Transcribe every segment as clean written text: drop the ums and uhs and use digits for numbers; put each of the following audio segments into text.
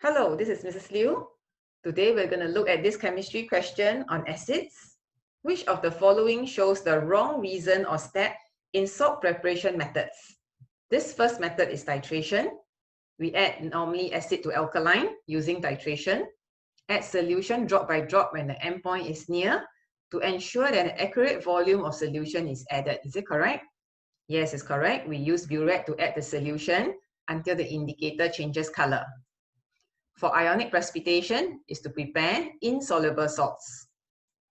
Hello, this is Mrs. Liu. Today we're going to look at this chemistry question on acids. Which of the following shows the wrong reason or step in salt preparation methods? This first method is titration. We add normally acid to alkaline using titration. Add solution drop by drop when the endpoint is near to ensure that an accurate volume of solution is added. Is it correct? Yes, it's correct. We use burette to add the solution until the indicator changes color. For ionic precipitation is to prepare insoluble salts.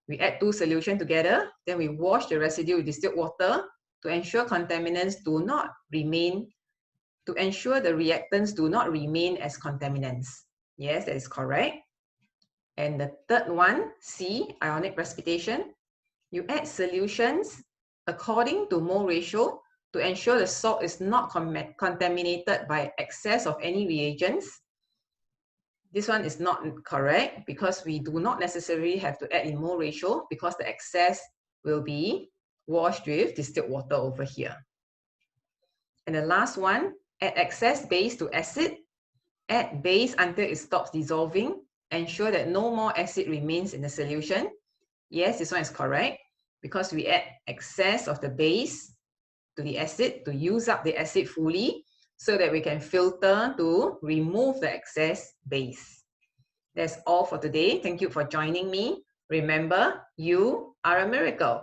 We add two solutions together, then we wash the residue with distilled water to ensure contaminants do not remain, to ensure the reactants do not remain as contaminants. Yes, that is correct. And the third one, C, ionic precipitation, you add solutions according to mole ratio to ensure the salt is not contaminated by excess of any reagents. This one is not correct because we do not necessarily have to add in mole ratio because the excess will be washed with distilled water over here. And the last one, add excess base to acid. Add base until it stops dissolving. Ensure that no more acid remains in the solution. Yes, this one is correct because we add excess of the base to the acid to use up the acid fully so that we can filter to remove the excess base. That's all for today. Thank you for joining me. Remember, you are a miracle.